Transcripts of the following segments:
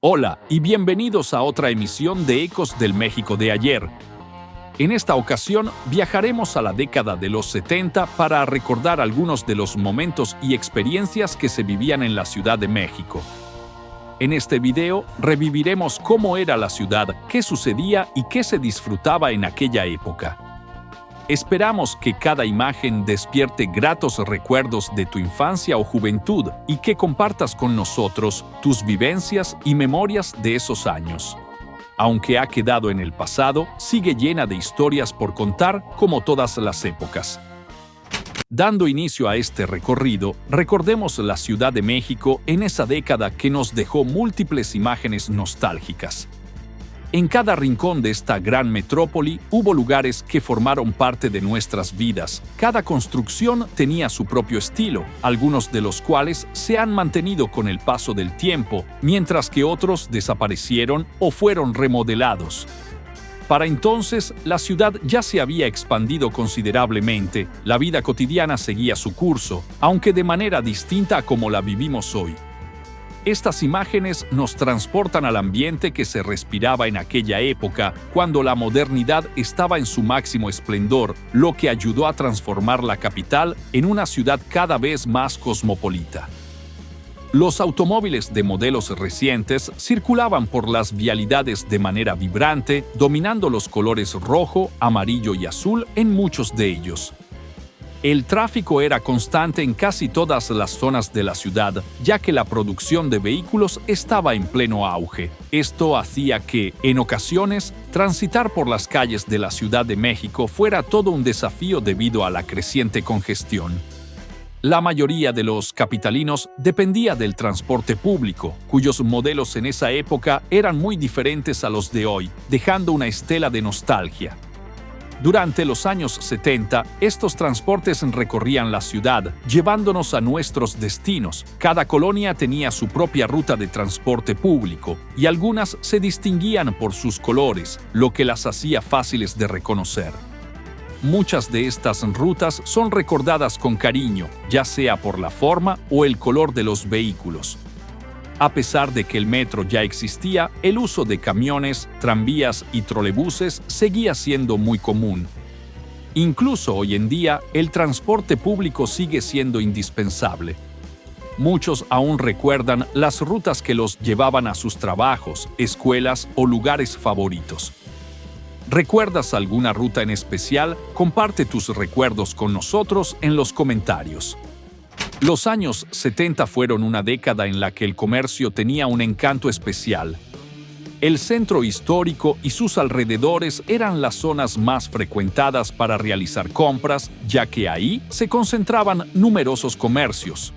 Hola y bienvenidos a otra emisión de Ecos del México de ayer. En esta ocasión viajaremos a la década de los 70 para recordar algunos de los momentos y experiencias que se vivían en la Ciudad de México. En este video reviviremos cómo era la ciudad, qué sucedía y qué se disfrutaba en aquella época. Esperamos que cada imagen despierte gratos recuerdos de tu infancia o juventud y que compartas con nosotros tus vivencias y memorias de esos años. Aunque ha quedado en el pasado, sigue llena de historias por contar como todas las épocas. Dando inicio a este recorrido, recordemos la Ciudad de México en esa década que nos dejó múltiples imágenes nostálgicas. En cada rincón de esta gran metrópoli hubo lugares que formaron parte de nuestras vidas. Cada construcción tenía su propio estilo, algunos de los cuales se han mantenido con el paso del tiempo, mientras que otros desaparecieron o fueron remodelados. Para entonces, la ciudad ya se había expandido considerablemente, la vida cotidiana seguía su curso, aunque de manera distinta a como la vivimos hoy. Estas imágenes nos transportan al ambiente que se respiraba en aquella época, cuando la modernidad estaba en su máximo esplendor, lo que ayudó a transformar la capital en una ciudad cada vez más cosmopolita. Los automóviles de modelos recientes circulaban por las vialidades de manera vibrante, dominando los colores rojo, amarillo y azul en muchos de ellos. El tráfico era constante en casi todas las zonas de la ciudad, ya que la producción de vehículos estaba en pleno auge. Esto hacía que, en ocasiones, transitar por las calles de la Ciudad de México fuera todo un desafío debido a la creciente congestión. La mayoría de los capitalinos dependía del transporte público, cuyos modelos en esa época eran muy diferentes a los de hoy, dejando una estela de nostalgia. Durante los años 70, estos transportes recorrían la ciudad, llevándonos a nuestros destinos. Cada colonia tenía su propia ruta de transporte público, y algunas se distinguían por sus colores, lo que las hacía fáciles de reconocer. Muchas de estas rutas son recordadas con cariño, ya sea por la forma o el color de los vehículos. A pesar de que el metro ya existía, el uso de camiones, tranvías y trolebuses seguía siendo muy común. Incluso hoy en día, el transporte público sigue siendo indispensable. Muchos aún recuerdan las rutas que los llevaban a sus trabajos, escuelas o lugares favoritos. ¿Recuerdas alguna ruta en especial? Comparte tus recuerdos con nosotros en los comentarios. Los años 70 fueron una década en la que el comercio tenía un encanto especial. El centro histórico y sus alrededores eran las zonas más frecuentadas para realizar compras, ya que ahí se concentraban numerosos comercios.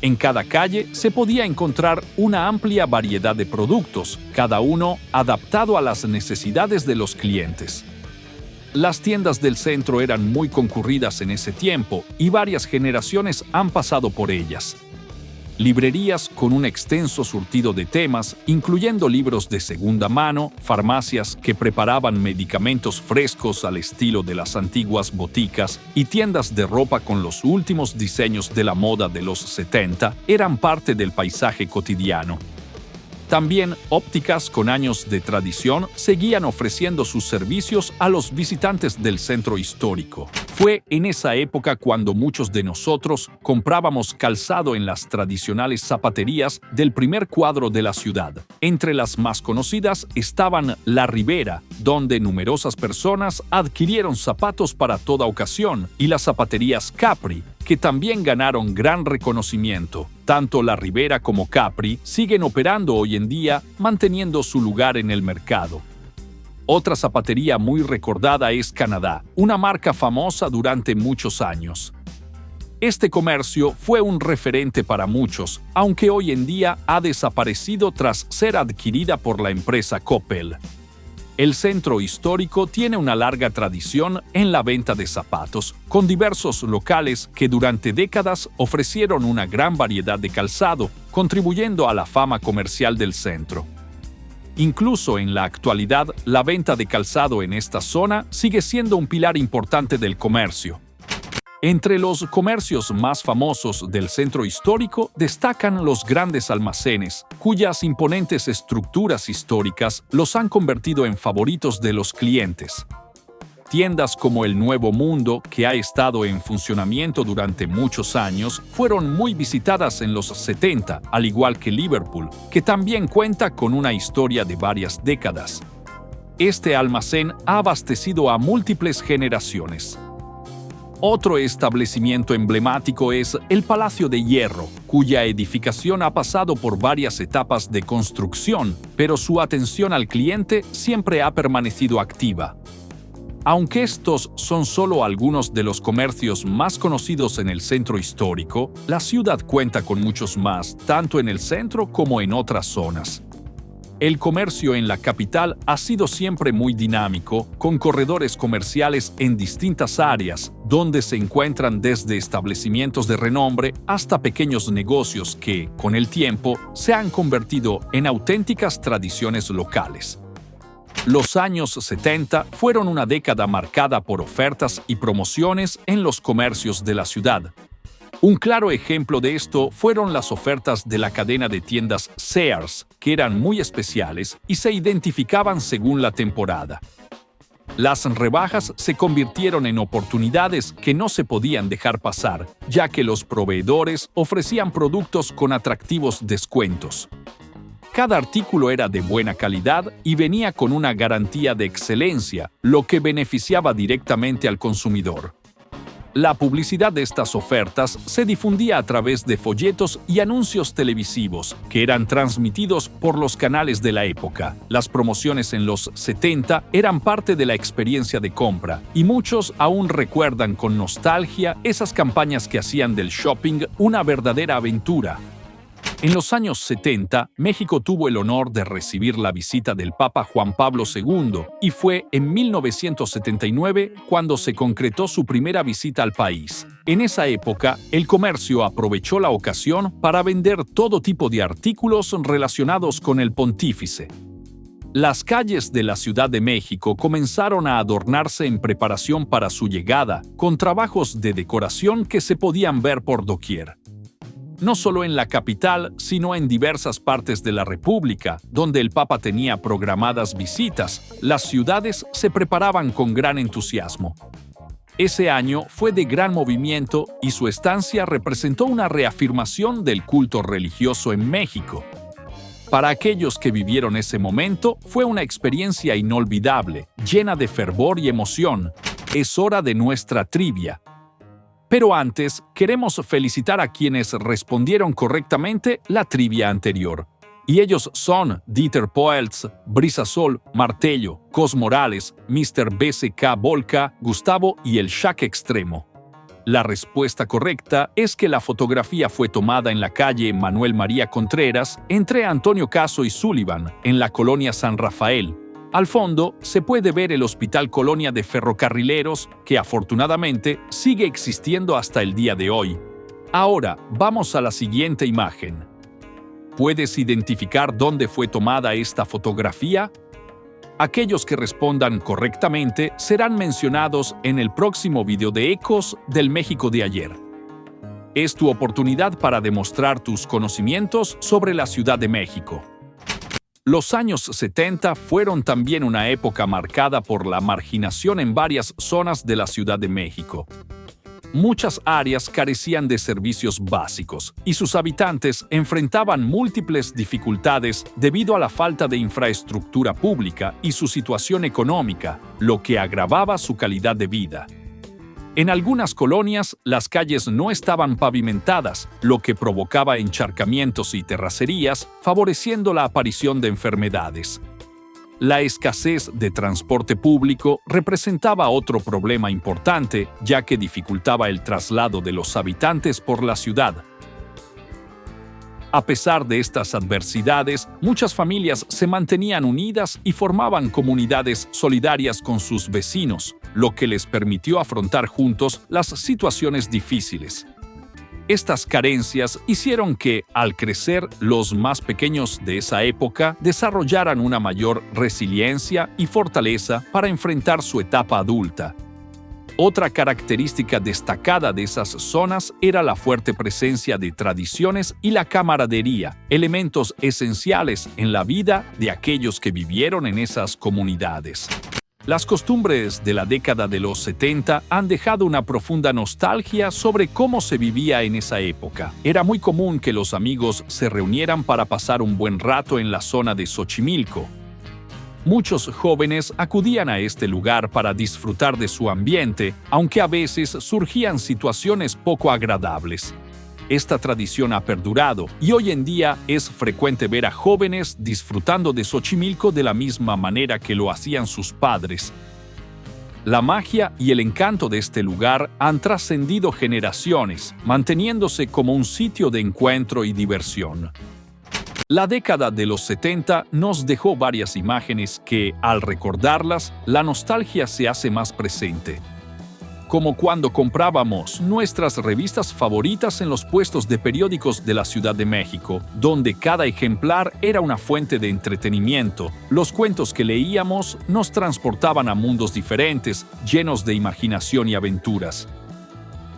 En cada calle se podía encontrar una amplia variedad de productos, cada uno adaptado a las necesidades de los clientes. Las tiendas del centro eran muy concurridas en ese tiempo y varias generaciones han pasado por ellas. Librerías con un extenso surtido de temas, incluyendo libros de segunda mano, farmacias que preparaban medicamentos frescos al estilo de las antiguas boticas y tiendas de ropa con los últimos diseños de la moda de los 70 eran parte del paisaje cotidiano. También ópticas con años de tradición seguían ofreciendo sus servicios a los visitantes del centro histórico. Fue en esa época cuando muchos de nosotros comprábamos calzado en las tradicionales zapaterías del primer cuadro de la ciudad. Entre las más conocidas estaban La Ribera, donde numerosas personas adquirieron zapatos para toda ocasión, y las zapaterías Capri, que también ganaron gran reconocimiento. Tanto La Ribera como Capri siguen operando hoy en día, manteniendo su lugar en el mercado. Otra zapatería muy recordada es Canadá, una marca famosa durante muchos años. Este comercio fue un referente para muchos, aunque hoy en día ha desaparecido tras ser adquirida por la empresa Coppel. El centro histórico tiene una larga tradición en la venta de zapatos, con diversos locales que durante décadas ofrecieron una gran variedad de calzado, contribuyendo a la fama comercial del centro. Incluso en la actualidad, la venta de calzado en esta zona sigue siendo un pilar importante del comercio. Entre los comercios más famosos del centro histórico destacan los grandes almacenes, cuyas imponentes estructuras históricas los han convertido en favoritos de los clientes. Tiendas como el Nuevo Mundo, que ha estado en funcionamiento durante muchos años, fueron muy visitadas en los 70, al igual que Liverpool, que también cuenta con una historia de varias décadas. Este almacén ha abastecido a múltiples generaciones. Otro establecimiento emblemático es el Palacio de Hierro, cuya edificación ha pasado por varias etapas de construcción, pero su atención al cliente siempre ha permanecido activa. Aunque estos son solo algunos de los comercios más conocidos en el centro histórico, la ciudad cuenta con muchos más, tanto en el centro como en otras zonas. El comercio en la capital ha sido siempre muy dinámico, con corredores comerciales en distintas áreas, donde se encuentran desde establecimientos de renombre hasta pequeños negocios que, con el tiempo, se han convertido en auténticas tradiciones locales. Los años 70 fueron una década marcada por ofertas y promociones en los comercios de la ciudad. Un claro ejemplo de esto fueron las ofertas de la cadena de tiendas Sears, que eran muy especiales y se identificaban según la temporada. Las rebajas se convirtieron en oportunidades que no se podían dejar pasar, ya que los proveedores ofrecían productos con atractivos descuentos. Cada artículo era de buena calidad y venía con una garantía de excelencia, lo que beneficiaba directamente al consumidor. La publicidad de estas ofertas se difundía a través de folletos y anuncios televisivos, que eran transmitidos por los canales de la época. Las promociones en los 70 eran parte de la experiencia de compra, y muchos aún recuerdan con nostalgia esas campañas que hacían del shopping una verdadera aventura. En los años 70, México tuvo el honor de recibir la visita del Papa Juan Pablo II, y fue en 1979 cuando se concretó su primera visita al país. En esa época, el comercio aprovechó la ocasión para vender todo tipo de artículos relacionados con el pontífice. Las calles de la Ciudad de México comenzaron a adornarse en preparación para su llegada, con trabajos de decoración que se podían ver por doquier. No solo en la capital, sino en diversas partes de la República, donde el Papa tenía programadas visitas, las ciudades se preparaban con gran entusiasmo. Ese año fue de gran movimiento y su estancia representó una reafirmación del culto religioso en México. Para aquellos que vivieron ese momento, fue una experiencia inolvidable, llena de fervor y emoción. Es hora de nuestra trivia. Pero antes, queremos felicitar a quienes respondieron correctamente la trivia anterior. Y ellos son Dieter Poeltz, Brisasol, Martello, Cos Morales, Mr. BCK Volca, Gustavo y el Shack Extremo. La respuesta correcta es que la fotografía fue tomada en la calle Manuel María Contreras, entre Antonio Caso y Sullivan, en la colonia San Rafael. Al fondo se puede ver el Hospital Colonia de Ferrocarrileros, que afortunadamente sigue existiendo hasta el día de hoy. Ahora, vamos a la siguiente imagen. ¿Puedes identificar dónde fue tomada esta fotografía? Aquellos que respondan correctamente serán mencionados en el próximo video de Ecos del México de ayer. Es tu oportunidad para demostrar tus conocimientos sobre la Ciudad de México. Los años 70 fueron también una época marcada por la marginación en varias zonas de la Ciudad de México. Muchas áreas carecían de servicios básicos y sus habitantes enfrentaban múltiples dificultades debido a la falta de infraestructura pública y su situación económica, lo que agravaba su calidad de vida. En algunas colonias, las calles no estaban pavimentadas, lo que provocaba encharcamientos y terracerías, favoreciendo la aparición de enfermedades. La escasez de transporte público representaba otro problema importante, ya que dificultaba el traslado de los habitantes por la ciudad. A pesar de estas adversidades, muchas familias se mantenían unidas y formaban comunidades solidarias con sus vecinos, lo que les permitió afrontar juntos las situaciones difíciles. Estas carencias hicieron que, al crecer, los más pequeños de esa época desarrollaran una mayor resiliencia y fortaleza para enfrentar su etapa adulta. Otra característica destacada de esas zonas era la fuerte presencia de tradiciones y la camaradería, elementos esenciales en la vida de aquellos que vivieron en esas comunidades. Las costumbres de la década de los 70 han dejado una profunda nostalgia sobre cómo se vivía en esa época. Era muy común que los amigos se reunieran para pasar un buen rato en la zona de Xochimilco. Muchos jóvenes acudían a este lugar para disfrutar de su ambiente, aunque a veces surgían situaciones poco agradables. Esta tradición ha perdurado y hoy en día es frecuente ver a jóvenes disfrutando de Xochimilco de la misma manera que lo hacían sus padres. La magia y el encanto de este lugar han trascendido generaciones, manteniéndose como un sitio de encuentro y diversión. La década de los 70 nos dejó varias imágenes que, al recordarlas, la nostalgia se hace más presente. Como cuando comprábamos nuestras revistas favoritas en los puestos de periódicos de la Ciudad de México, donde cada ejemplar era una fuente de entretenimiento. Los cuentos que leíamos nos transportaban a mundos diferentes, llenos de imaginación y aventuras.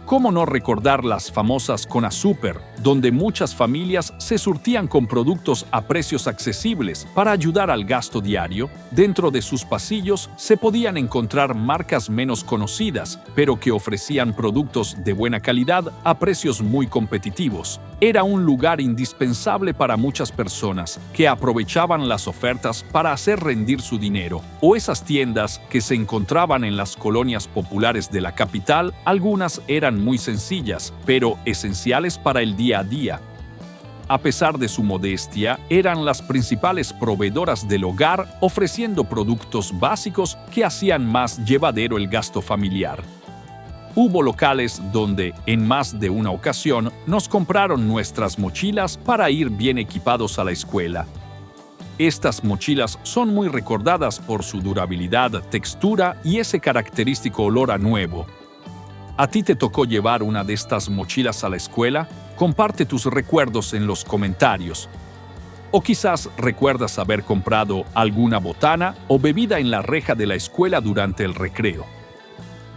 ¿Cómo no recordar las famosas Conasúper, donde muchas familias se surtían con productos a precios accesibles para ayudar al gasto diario? Dentro de sus pasillos se podían encontrar marcas menos conocidas, pero que ofrecían productos de buena calidad a precios muy competitivos. Era un lugar indispensable para muchas personas que aprovechaban las ofertas para hacer rendir su dinero. O esas tiendas que se encontraban en las colonias populares de la capital, algunas eran muy sencillas, pero esenciales para el día a día. A pesar de su modestia, eran las principales proveedoras del hogar, ofreciendo productos básicos que hacían más llevadero el gasto familiar. Hubo locales donde, en más de una ocasión, nos compraron nuestras mochilas para ir bien equipados a la escuela. Estas mochilas son muy recordadas por su durabilidad, textura y ese característico olor a nuevo. ¿A ti te tocó llevar una de estas mochilas a la escuela? Comparte tus recuerdos en los comentarios. O quizás recuerdas haber comprado alguna botana o bebida en la reja de la escuela durante el recreo.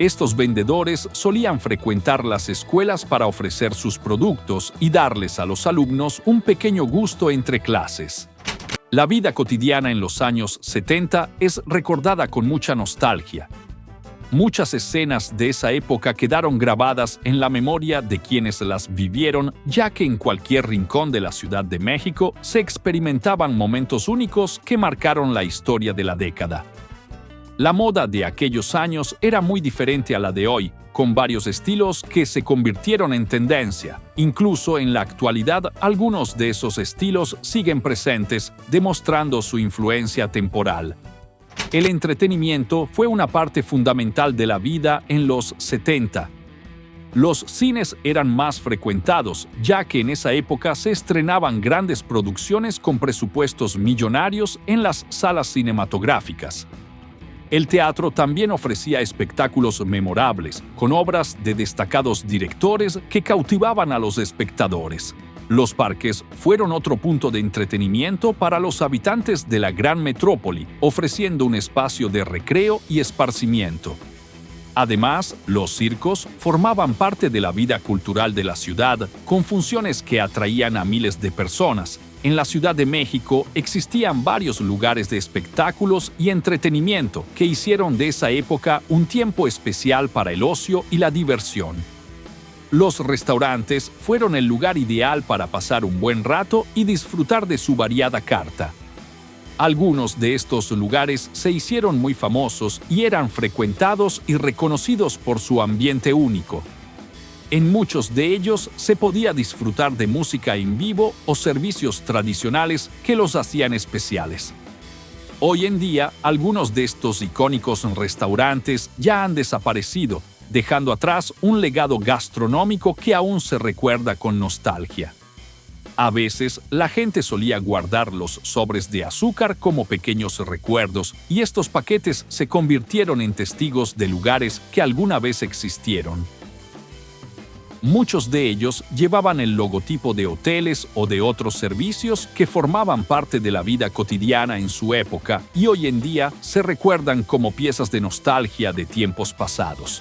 Estos vendedores solían frecuentar las escuelas para ofrecer sus productos y darles a los alumnos un pequeño gusto entre clases. La vida cotidiana en los años 70 es recordada con mucha nostalgia. Muchas escenas de esa época quedaron grabadas en la memoria de quienes las vivieron, ya que en cualquier rincón de la Ciudad de México se experimentaban momentos únicos que marcaron la historia de la década. La moda de aquellos años era muy diferente a la de hoy, con varios estilos que se convirtieron en tendencia. Incluso en la actualidad, algunos de esos estilos siguen presentes, demostrando su influencia temporal. El entretenimiento fue una parte fundamental de la vida en los 70. Los cines eran más frecuentados, ya que en esa época se estrenaban grandes producciones con presupuestos millonarios en las salas cinematográficas. El teatro también ofrecía espectáculos memorables, con obras de destacados directores que cautivaban a los espectadores. Los parques fueron otro punto de entretenimiento para los habitantes de la gran metrópoli, ofreciendo un espacio de recreo y esparcimiento. Además, los circos formaban parte de la vida cultural de la ciudad, con funciones que atraían a miles de personas. En la Ciudad de México existían varios lugares de espectáculos y entretenimiento que hicieron de esa época un tiempo especial para el ocio y la diversión. Los restaurantes fueron el lugar ideal para pasar un buen rato y disfrutar de su variada carta. Algunos de estos lugares se hicieron muy famosos y eran frecuentados y reconocidos por su ambiente único. En muchos de ellos se podía disfrutar de música en vivo o servicios tradicionales que los hacían especiales. Hoy en día, algunos de estos icónicos restaurantes ya han desaparecido, dejando atrás un legado gastronómico que aún se recuerda con nostalgia. A veces, la gente solía guardar los sobres de azúcar como pequeños recuerdos, y estos paquetes se convirtieron en testigos de lugares que alguna vez existieron. Muchos de ellos llevaban el logotipo de hoteles o de otros servicios que formaban parte de la vida cotidiana en su época y hoy en día se recuerdan como piezas de nostalgia de tiempos pasados.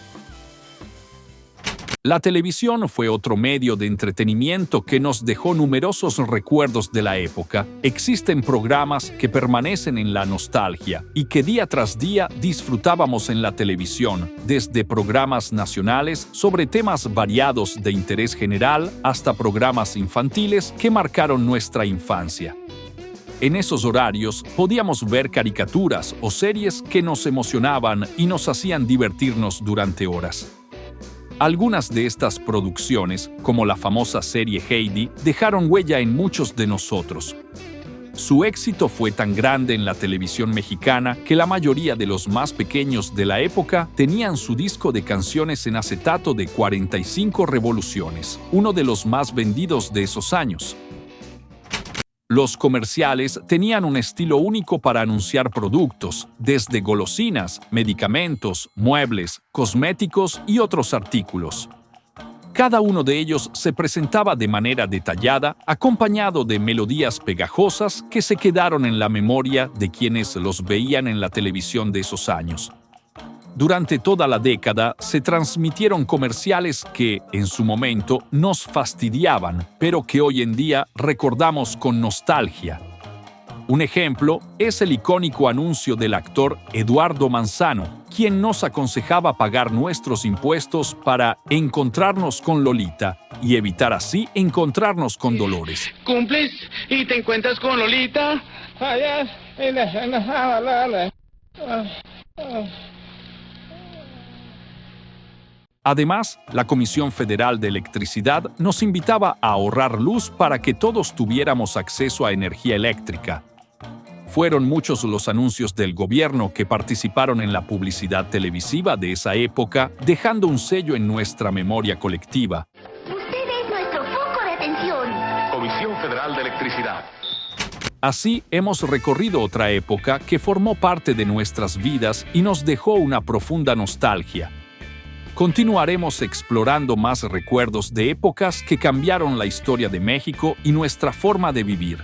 La televisión fue otro medio de entretenimiento que nos dejó numerosos recuerdos de la época. Existen programas que permanecen en la nostalgia y que día tras día disfrutábamos en la televisión, desde programas nacionales sobre temas variados de interés general hasta programas infantiles que marcaron nuestra infancia. En esos horarios podíamos ver caricaturas o series que nos emocionaban y nos hacían divertirnos durante horas. Algunas de estas producciones, como la famosa serie Heidi, dejaron huella en muchos de nosotros. Su éxito fue tan grande en la televisión mexicana que la mayoría de los más pequeños de la época tenían su disco de canciones en acetato de 45 revoluciones, uno de los más vendidos de esos años. Los comerciales tenían un estilo único para anunciar productos, desde golosinas, medicamentos, muebles, cosméticos y otros artículos. Cada uno de ellos se presentaba de manera detallada, acompañado de melodías pegajosas que se quedaron en la memoria de quienes los veían en la televisión de esos años. Durante toda la década se transmitieron comerciales que, en su momento, nos fastidiaban, pero que hoy en día recordamos con nostalgia. Un ejemplo es el icónico anuncio del actor Eduardo Manzano, quien nos aconsejaba pagar nuestros impuestos para encontrarnos con Lolita y evitar así encontrarnos con Dolores. Cumples y te encuentras con Lolita. Además, la Comisión Federal de Electricidad nos invitaba a ahorrar luz para que todos tuviéramos acceso a energía eléctrica. Fueron muchos los anuncios del gobierno que participaron en la publicidad televisiva de esa época, dejando un sello en nuestra memoria colectiva. Usted es nuestro foco de atención. Comisión Federal de Electricidad. Así hemos recorrido otra época que formó parte de nuestras vidas y nos dejó una profunda nostalgia. Continuaremos explorando más recuerdos de épocas que cambiaron la historia de México y nuestra forma de vivir.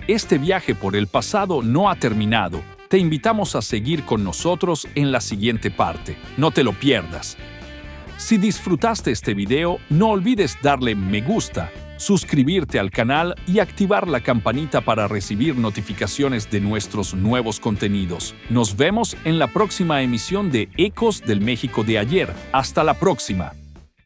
Este viaje por el pasado no ha terminado. Te invitamos a seguir con nosotros en la siguiente parte. No te lo pierdas. Si disfrutaste este video, no olvides darle me gusta, suscribirte al canal y activar la campanita para recibir notificaciones de nuestros nuevos contenidos. Nos vemos en la próxima emisión de Ecos del México de ayer. Hasta la próxima.